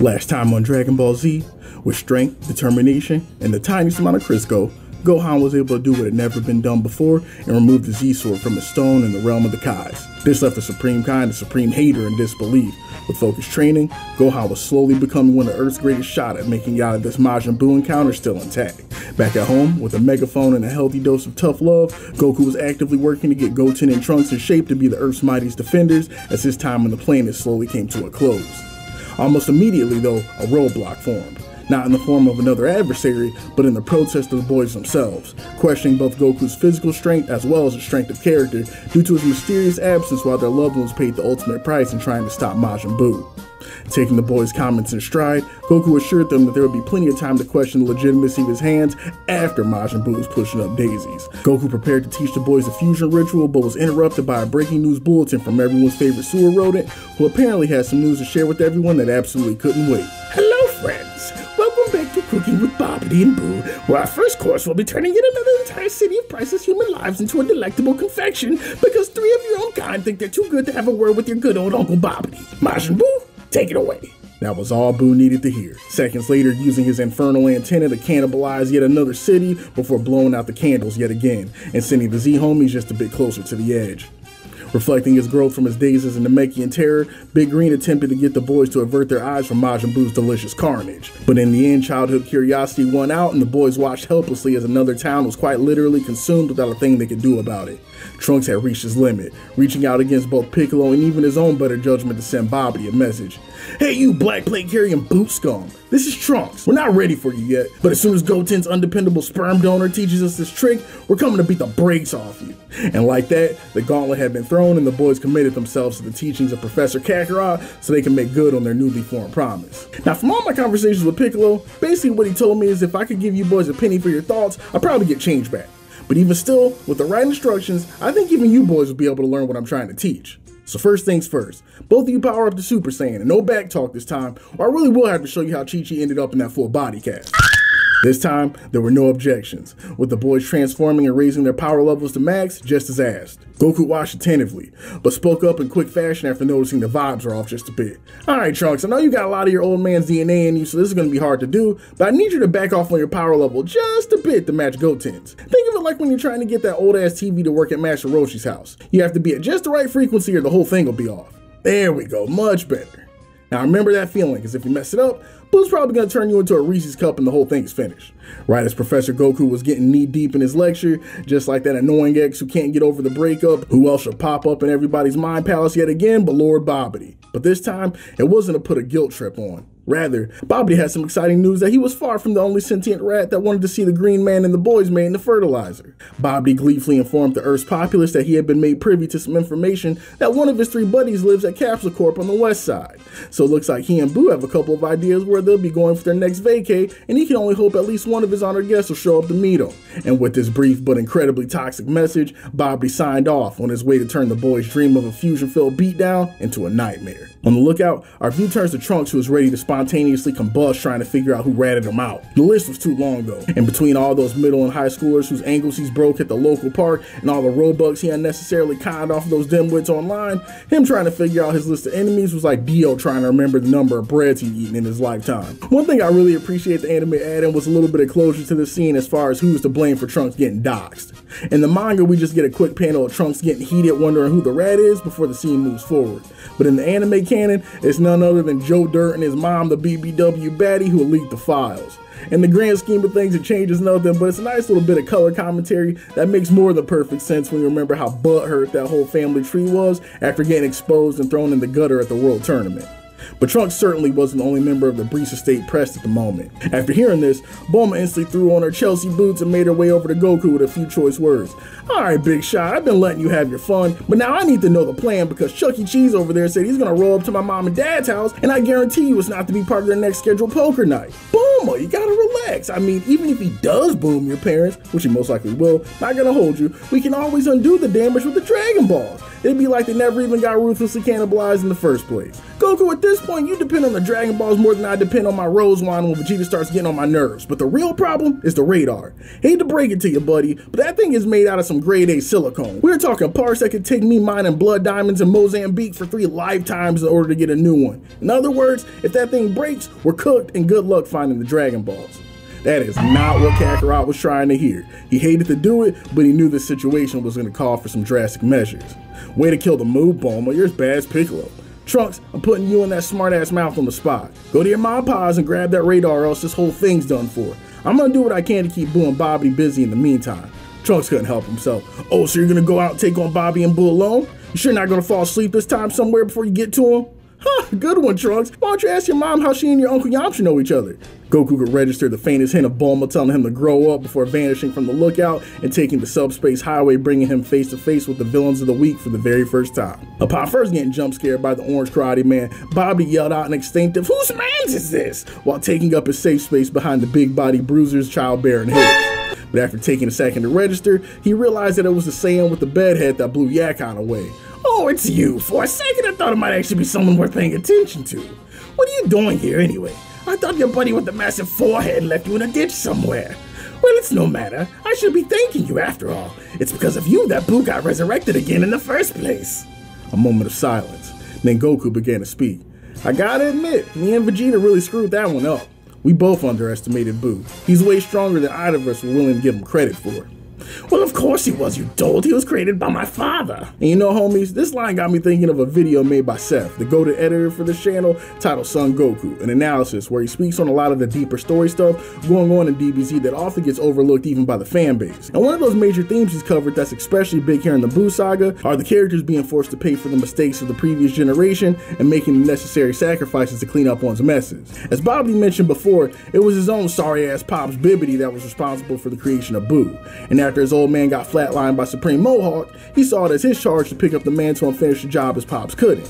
Last time on Dragon Ball Z, with strength, determination, and the tiniest amount of Crisco, Gohan was able to do what had never been done before and remove the Z-Sword from his stone in the realm of the Kais. This left the Supreme Kai and the Supreme Hater in disbelief. With focused training, Gohan was slowly becoming one of Earth's greatest shot at making out of this Majin Buu encounter still intact. Back at home, with a megaphone and a healthy dose of tough love, Goku was actively working to get Goten and Trunks in shape to be the Earth's mightiest defenders as his time on the planet slowly came to a close. Almost immediately though, a roadblock formed. Not in the form of another adversary, but in the protest of the boys themselves, questioning both Goku's physical strength as well as his strength of character due to his mysterious absence while their loved ones paid the ultimate price in trying to stop Majin Buu. Taking the boys' comments in stride, Goku assured them that there would be plenty of time to question the legitimacy of his hands after Majin Buu was pushing up daisies. Goku prepared to teach the boys the fusion ritual, but was interrupted by a breaking news bulletin from everyone's favorite sewer rodent, who apparently had some news to share with everyone that absolutely couldn't wait. Hello friends! Welcome back to Cooking with Babidi and Boo, where our first course will be turning yet another entire city of priceless human lives into a delectable confection because 3 of your own kind think they're too good to have a word with your good old Uncle Babidi. Majin Buu, take it away. That was all Boo needed to hear. Seconds later, using his infernal antenna to cannibalize yet another city before blowing out the candles yet again, and sending the Z-homies just a bit closer to the edge. Reflecting his growth from his days as a Namekian terror, Big Green attempted to get the boys to avert their eyes from Majin Buu's delicious carnage. But in the end, childhood curiosity won out and the boys watched helplessly as another town was quite literally consumed without a thing they could do about it. Trunks had reached his limit, reaching out against both Piccolo and even his own better judgment to send Babidi a message. Hey you black plate carrying boot scum, this is Trunks. We're not ready for you yet, but as soon as Goten's undependable sperm donor teaches us this trick, we're coming to beat the brakes off you. And like that, the gauntlet had been thrown and the boys committed themselves to the teachings of Professor Kakarot so they can make good on their newly formed promise. Now from all my conversations with Piccolo, basically what he told me is if I could give you boys a penny for your thoughts, I'd probably get change back. But even still, with the right instructions, I think even you boys will be able to learn what I'm trying to teach. So first things first, both of you power up to Super Saiyan, and no back talk this time, or I really will have to show you how Chi-Chi ended up in that full body cast. This time, there were no objections, with the boys transforming and raising their power levels to max just as asked. Goku watched attentively, but spoke up in quick fashion after noticing the vibes were off just a bit. Alright Trunks, I know you got a lot of your old man's DNA in you, so this is going to be hard to do, but I need you to back off on your power level just a bit to match Goten's. Think of it like when you're trying to get that old ass TV to work at Master Roshi's house. You have to be at just the right frequency or the whole thing will be off. There we go, much better. Now remember that feeling, because if you mess it up, Boo's probably going to turn you into a Reese's cup and the whole thing's finished. Right as Professor Goku was getting knee deep in his lecture, just like that annoying ex who can't get over the breakup, who else should pop up in everybody's mind palace yet again but Lord Babidi. But this time, it wasn't to put a guilt trip on. Rather, Babidi had some exciting news that he was far from the only sentient rat that wanted to see the green man and the boys made into fertilizer. Babidi gleefully informed the Earth's populace that he had been made privy to some information that one of his 3 buddies lives at Capsule Corp on the west side. So it looks like he and Boo have a couple of ideas where they'll be going for their next vacay, and he can only hope at least one of his honored guests will show up to meet him. And with this brief but incredibly toxic message, Babidi signed off on his way to turn the boys' dream of a fusion-filled beatdown into a nightmare. On the lookout, our view turns to Trunks, who is ready to spontaneously combust trying to figure out who ratted him out. The list was too long though, and between all those middle and high schoolers whose ankles he's broke at the local park and all the Robux he unnecessarily conned off of those dimwits online, him trying to figure out his list of enemies was like Dio trying to remember the number of breads he'd eaten in his lifetime. One thing I really appreciate the anime add-in was a little bit of closure to the scene as far as who's to blame for Trunks getting doxxed. In the manga, we just get a quick panel of Trunks getting heated wondering who the rat is before the scene moves forward. But in the anime canon, it's none other than Joe Dirt and his mom, the BBW baddie, who leaked the files. In the grand scheme of things, it changes nothing, but it's a nice little bit of color commentary that makes more than perfect sense when you remember how butthurt that whole family tree was after getting exposed and thrown in the gutter at the World Tournament. But Trunks certainly wasn't the only member of the Brees Estate pressed at the moment. After hearing this, Bulma instantly threw on her Chelsea boots and made her way over to Goku with a few choice words. Alright big shot, I've been letting you have your fun, but now I need to know the plan because Chuck E. Cheese over there said he's gonna roll up to my mom and dad's house and I guarantee you it's not to be part of their next scheduled poker night. Boom! Bulma, you gotta relax. I mean, even if he does boom your parents, which he most likely will, not gonna hold you, we can always undo the damage with the Dragon Balls. It'd be like they never even got ruthlessly cannibalized in the first place. Goku, at this point, you depend on the Dragon Balls more than I depend on my rose wine when Vegeta starts getting on my nerves. But the real problem is the radar. Hate to break it to you, buddy, but that thing is made out of some grade A silicone. We're talking parts that could take me mining blood diamonds in Mozambique for 3 lifetimes in order to get a new one. In other words, if that thing breaks, we're cooked and good luck finding the Dragon Balls. That is not what Kakarot was trying to hear. He hated to do it, but he knew this situation was going to call for some drastic measures. Way to kill the mood, Bulma. You're as bad as Piccolo. Trunks, I'm putting you and that smart-ass mouth on the spot. Go to your mom paws and grab that radar or else this whole thing's done for. I'm going to do what I can to keep Boo and Babidi busy in the meantime. Trunks couldn't help himself. Oh, so you're going to go out and take on Babidi and Boo alone? You sure not going to fall asleep this time somewhere before you get to him? Huh, good one, Trunks. Why don't you ask your mom how she and your Uncle Yamcha know each other? Goku could register the faintest hint of Bulma telling him to grow up before vanishing from the lookout and taking the subspace highway, bringing him face to face with the villains of the week for the very first time. Upon first getting jump scared by the orange karate man, Babidi yelled out an instinctive, "Whose man's is this?" while taking up his safe space behind the big body bruisers, childbearing heads. But after taking a second to register, he realized that it was the Saiyan with the bed head that blew Yakon away. "Oh, it's you. For a second I thought it might actually be someone worth paying attention to. What are you doing here anyway? I thought your buddy with the massive forehead left you in a ditch somewhere. Well, it's no matter. I should be thanking you after all. It's because of you that Boo got resurrected again in the first place." A moment of silence. Then Goku began to speak. "I gotta admit, me and Vegeta really screwed that one up. We both underestimated Boo. He's way stronger than either of us were willing to give him credit for." "Well, of course he was, you dolt. He was created by my father." And you know, homies, this line got me thinking of a video made by Seth, the go-to editor for this channel, titled Son Goku, an analysis where he speaks on a lot of the deeper story stuff going on in DBZ that often gets overlooked even by the fan base. And one of those major themes he's covered that's especially big here in the Buu Saga are the characters being forced to pay for the mistakes of the previous generation and making the necessary sacrifices to clean up one's messes. As Babidi mentioned before, it was his own sorry-ass pops Babidi that was responsible for the creation of Buu. And after his old man got flatlined by Supreme Mohawk, he saw it as his charge to pick up the mantle and finish the job his pops couldn't.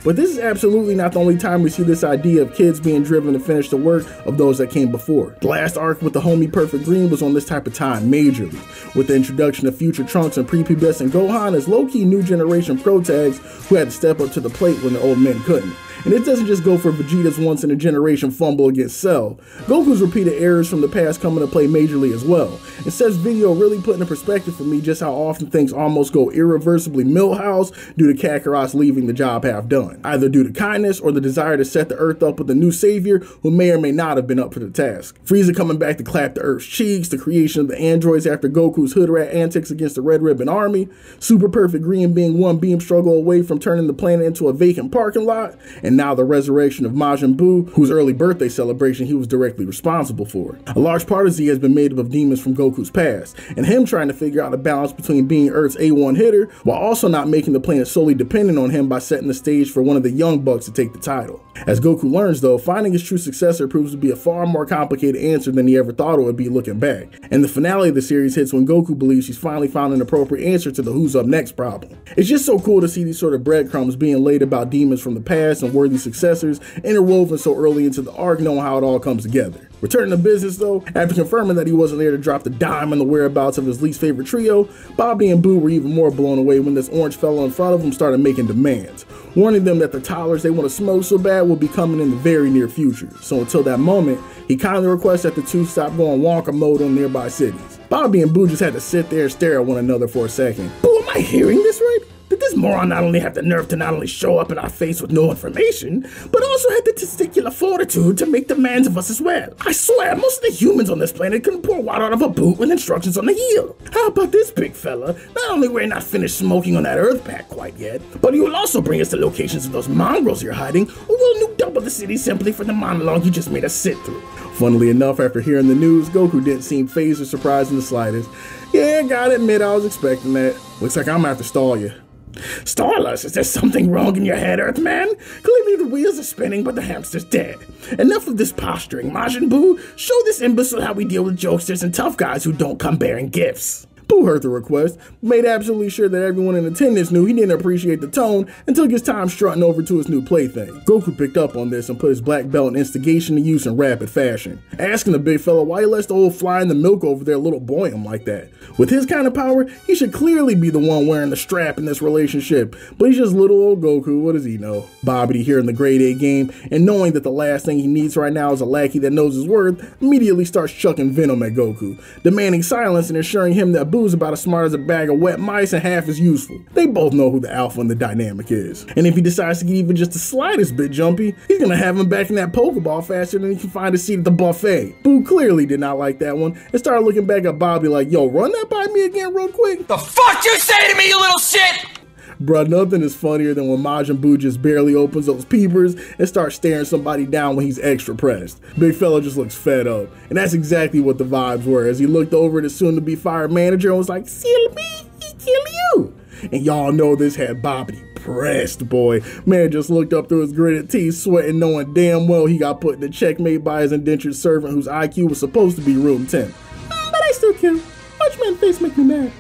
But this is absolutely not the only time we see this idea of kids being driven to finish the work of those that came before. The last arc with the homie Perfect Green was on this type of time majorly, with the introduction of future Trunks and prepubescent Gohan as low-key new generation pro-tags who had to step up to the plate when the old men couldn't. And it doesn't just go for Vegeta's once-in-a-generation fumble against Cell. Goku's repeated errors from the past come into play majorly as well. And Seth's video really put into perspective for me just how often things almost go irreversibly Milhouse due to Kakarot's leaving the job half done, either due to kindness or the desire to set the Earth up with a new savior who may or may not have been up for the task. Frieza coming back to clap the Earth's cheeks, the creation of the androids after Goku's hood rat antics against the Red Ribbon Army, Super Perfect Green being one beam struggle away from turning the planet into a vacant parking lot, and now the resurrection of Majin Buu, whose early birthday celebration he was directly responsible for. A large part of Z has been made up of demons from Goku's past, and him trying to figure out a balance between being Earth's A1 hitter while also not making the planet solely dependent on him by setting the stage for one of the young bucks to take the title. As Goku learns though, finding his true successor proves to be a far more complicated answer than he ever thought it would be looking back. And the finale of the series hits when Goku believes he's finally found an appropriate answer to the who's up next problem. It's just so cool to see these sort of breadcrumbs being laid about demons from the past and worthy successors interwoven so early into the arc, knowing how it all comes together. Returning to business though, after confirming that he wasn't there to drop the dime on the whereabouts of his least favorite trio, Babidi and Boo were even more blown away when this orange fellow in front of them started making demands, warning them that the toddlers they want to smoke so bad will be coming in the very near future. So until that moment, he kindly requests that the two stop going Wonka mode on nearby cities. Babidi and Boo just had to sit there and stare at one another for a second. "Boo, am I hearing this right? Did this moron not only have the nerve to not only show up in our face with no information, but also had the testicular fortitude to make demands of us as well? I swear, most of the humans on this planet couldn't pour water out of a boot with instructions on the heel. How about this, big fella? Not only we're not finished smoking on that Earth pack quite yet, but you will also bring us the locations of those mongrels you're hiding, or we'll nuke double the city simply for the monologue you just made us sit through." Funnily enough, after hearing the news, Goku didn't seem fazed or surprised in the slightest. "Yeah, gotta admit I was expecting that. Looks like I'm gonna have to stall you." "Stall us? Is there something wrong in your head, Earthman? Clearly the wheels are spinning, but the hamster's dead. Enough of this posturing, Majin Buu. Show this imbecile how we deal with jokesters and tough guys who don't come bearing gifts." Boo heard the request, made absolutely sure that everyone in attendance knew he didn't appreciate the tone and took his time strutting over to his new plaything. Goku picked up on this and put his black belt in instigation to use in rapid fashion, asking the big fella why he lets the old fly in the milk over there little boy him like that. With his kind of power, he should clearly be the one wearing the strap in this relationship, but he's just little old Goku, what does he know? Babidi here in the grade 8 game, and knowing that the last thing he needs right now is a lackey that knows his worth, immediately starts chucking venom at Goku, demanding silence and assuring him that Boo's about as smart as a bag of wet mice and half as useful. They both know who the alpha in the dynamic is. And if he decides to get even just the slightest bit jumpy, he's gonna have him back in that Pokeball faster than he can find a seat at the buffet. Boo clearly did not like that one and started looking back at Bobby like, yo, run that by me again real quick. The fuck you say to me, you little shit? Bruh, nothing is funnier than when Majin Buu just barely opens those peepers and starts staring somebody down when he's extra pressed. Big fella just looks fed up. And that's exactly what the vibes were as he looked over at his soon-to-be fired manager and was like, "Kill me, he kill you." And y'all know this had Babidi pressed, boy. Man just looked up through his gritted teeth, sweating, knowing damn well he got put in the checkmate by his indentured servant whose IQ was supposed to be room 10. But I still kill. Watch man face make me mad.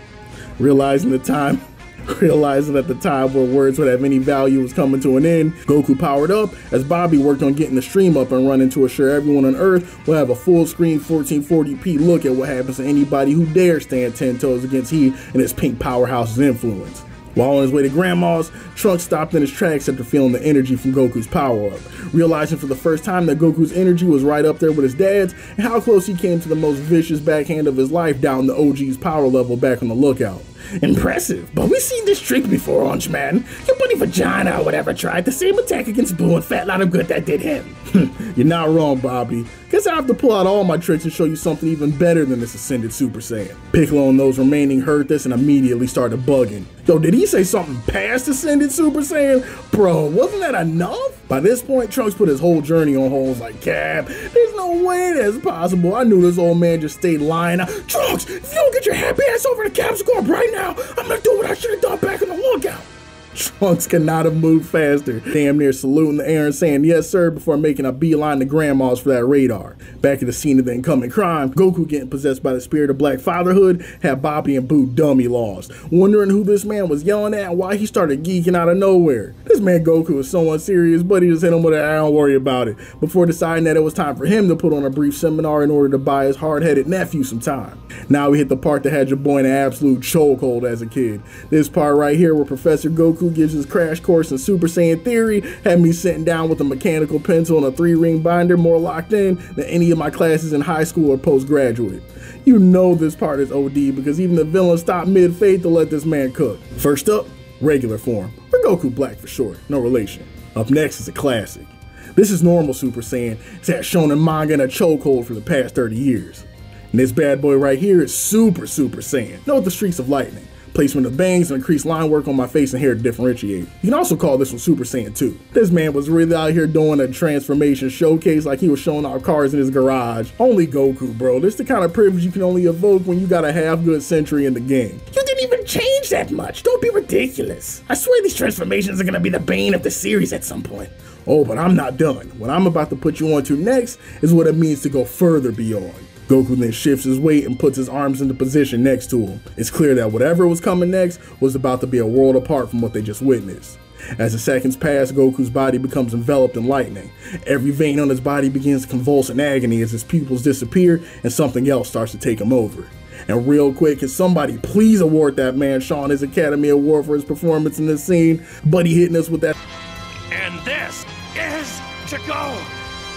Realizing at the time where words would have any value was coming to an end, Goku powered up as Bobby worked on getting the stream up and running to assure everyone on Earth will have a full screen 1440p look at what happens to anybody who dares stand 10 toes against he and his pink powerhouse's influence. While on his way to Grandma's, Trunks stopped in his tracks after feeling the energy from Goku's power-up, realizing for the first time that Goku's energy was right up there with his dad's and how close he came to the most vicious backhand of his life down the OG's power level back on the lookout. Impressive, but we've seen this trick before, orange man. Your bunny vagina or whatever tried the same attack against Boo and fat lot of good that did him. You're not wrong, Bobby. Guess I have to pull out all my tricks and show you something even better than this ascended Super Saiyan. Piccolo and those remaining heard this and immediately started bugging. Yo, did he say something past ascended Super Saiyan? Bro, wasn't that enough? By this point, Trunks put his whole journey on hold. Was like, Cap, there's no way that's possible. I knew this old man just stayed lying. Trunks, if you don't get your happy ass over to Cap's Corp right now, I'm gonna do what I should have done back on the lookout. Trunks could not have moved faster, damn near saluting the air and saying yes sir before making a beeline to Grandma's for that radar. Back at the scene of the incoming crime, Goku getting possessed by the spirit of black fatherhood had Bobby and Boo dummy lost, wondering who this man was yelling at and why he started geeking out of nowhere. This man Goku was so unserious, but he just hit him with a "I don't worry about it," before deciding that it was time for him to put on a brief seminar in order to buy his hard-headed nephew some time. Now we hit the part that had your boy in an absolute chokehold as a kid. This part right here where Professor Goku gives his crash course in Super Saiyan theory had me sitting down with a mechanical pencil and a 3-ring binder more locked in than any of my classes in high school or postgraduate. You know this part is OD because even the villain stopped mid-fade to let this man cook. First up, regular form, or Goku Black for short, no relation. Up next is a classic. This is normal Super Saiyan. It's had shown in manga in a chokehold for the past 30 years. And this bad boy right here is Super Saiyan. Note the streaks of lightning, placement of bangs, and increased line work on my face and hair to differentiate. You can also call this one Super Saiyan 2. This man was really out here doing a transformation showcase like he was showing off cars in his garage. Only Goku, bro. This the kind of privilege you can only evoke when you got a half-good century in the game. You didn't even change that much. Don't be ridiculous. I swear these transformations are gonna be the bane of the series at some point. Oh, but I'm not done. What I'm about to put you on to next is what it means to go further beyond. Goku then shifts his weight and puts his arms into position next to him. It's clear that whatever was coming next was about to be a world apart from what they just witnessed. As the seconds pass, Goku's body becomes enveloped in lightning. Every vein on his body begins to convulse in agony as his pupils disappear and something else starts to take him over. And real quick, can somebody please award that man Sean his Academy Award for his performance in this scene? Buddy hitting us with that. And this is to go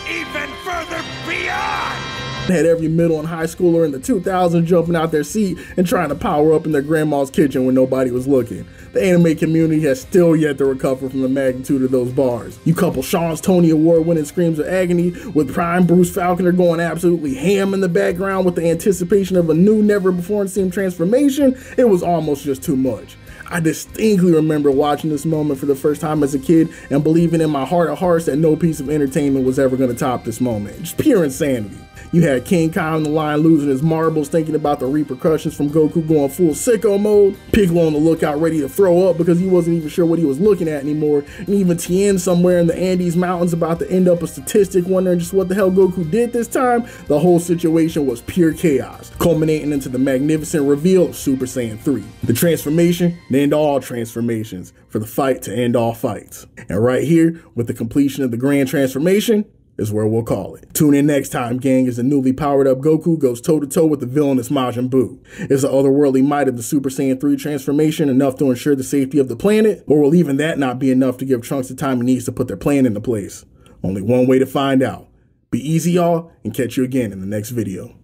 even further beyond! Had every middle and high schooler in the 2000s jumping out their seat and trying to power up in their grandma's kitchen when nobody was looking. The anime community has still yet to recover from the magnitude of those bars. You couple Sean's Tony Award winning screams of agony with Prime Bruce Falconer going absolutely ham in the background with the anticipation of a new never before seen transformation, it was almost just too much. I distinctly remember watching this moment for the first time as a kid and believing in my heart of hearts that no piece of entertainment was ever going to top this moment. Just pure insanity. You had King Kai on the line losing his marbles, thinking about the repercussions from Goku going full sicko mode. Piccolo on the lookout ready to throw up because he wasn't even sure what he was looking at anymore. And even Tien somewhere in the Andes Mountains about to end up a statistic wondering just what the hell Goku did this time. The whole situation was pure chaos, culminating into the magnificent reveal of Super Saiyan 3. The transformation to end all transformations, for the fight to end all fights. And right here, with the completion of the grand transformation, is where we'll call it. Tune in next time, gang, as the newly powered up Goku goes toe-to-toe with the villainous Majin Buu. Is the otherworldly might of the Super Saiyan 3 transformation enough to ensure the safety of the planet? Or will even that not be enough to give Trunks the time he needs to put their plan into place? Only one way to find out. Be easy, y'all, and catch you again in the next video.